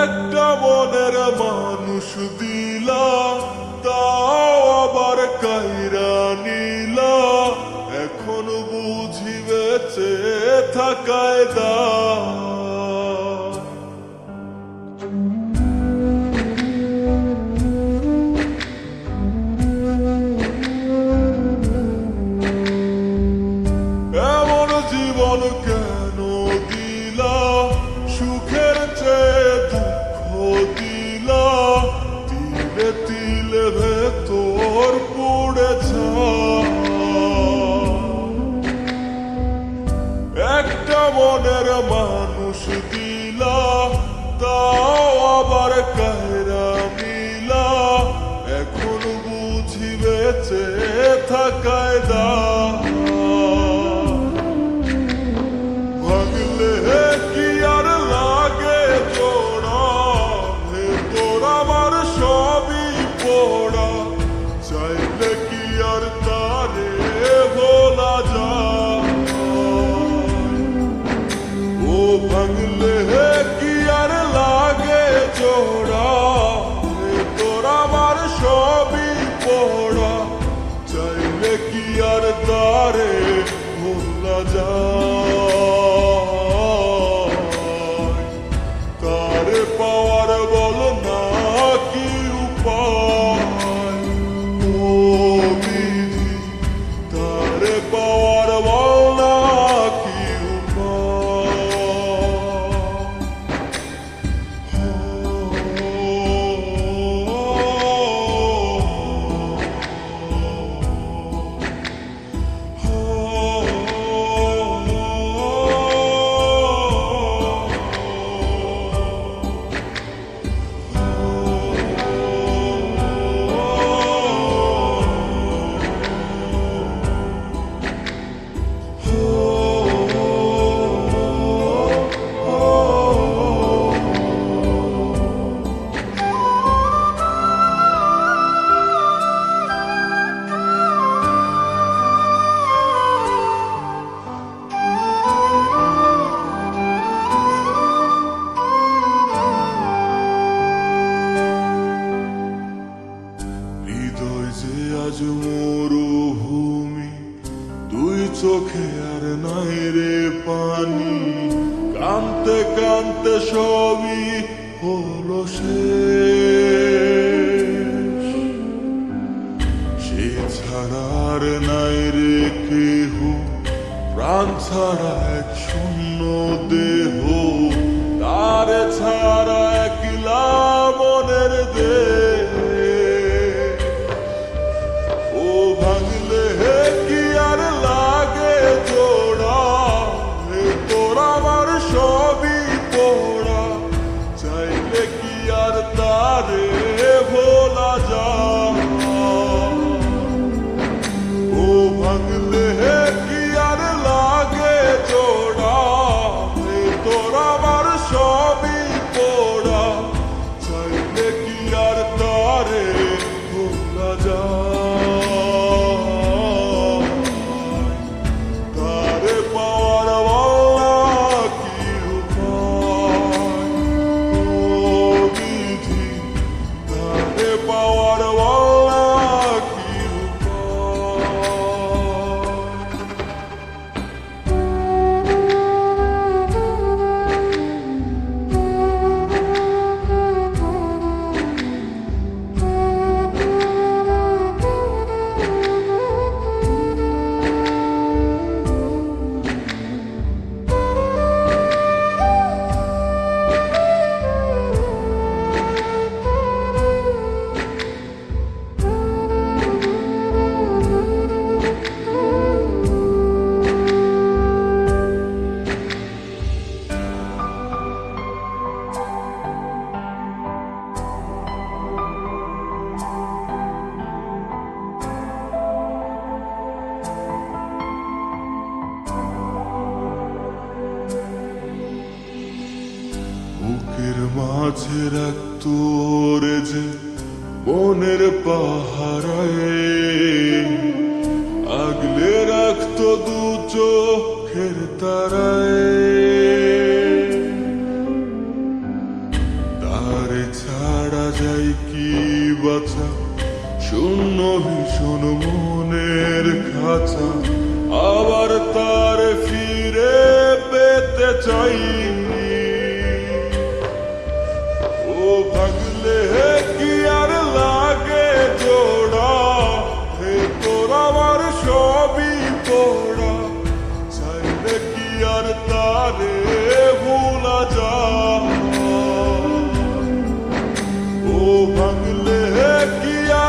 একটা মনের মানুষ দিলা, তাও আবার কাইরা নিলা। এখন বুঝি বেঁচে থাকায় দা। এমন জীবন কেন দিলা, সুখের চেয়ে দুঃখ দিলা। তিলে তিলে ভেতর পড়েছা। একটা মনের মানুষ দিলা, তাও আবার কায়রা মিলা। এখন বুঝি বেঁচে থাকায় দা। চাইলে কি আর তারে ভোলা যায়? ও ভাঙলে কি আর লাগে জোড়া? তোর আমার সবই পড়া। চাইলে কি আর তারে ভোলা যায়? তারে পাওয়ার বল না কি উপায়? পাওয়ার বল না কি আজ মরুভূমি, দুই চোখে আর নাই রে পানি। কানতে কানতে সবই হলো শেষ। সে ছাড়া আর নাই রে কেহ, প্রাণ ছাড়া এক শূন্য দেহ। তারে ছাড়া একলা মনের দেহ। ভাঙলে কি আর লাগে জোড়া? তোর আমার সবই পোড়া। চাইলে কি আর তারে ভোলা যায়? ও ভাঙলে কি আর লাগে জোড়া? তোর আমার সবই পোড়া। চাইলে কি আর তারে ভোলা যায়? বুকের মাঝে রাখতো রে যে মনের পাহারায়, আগলে রাখতো দু চোখ চোখের তারায় তারে ছাড়া যায় কি বাঁচা শূন্য ভীষণ মনের খাঁচা আবার তার ফিরে পেতে চাই ও ভাগলে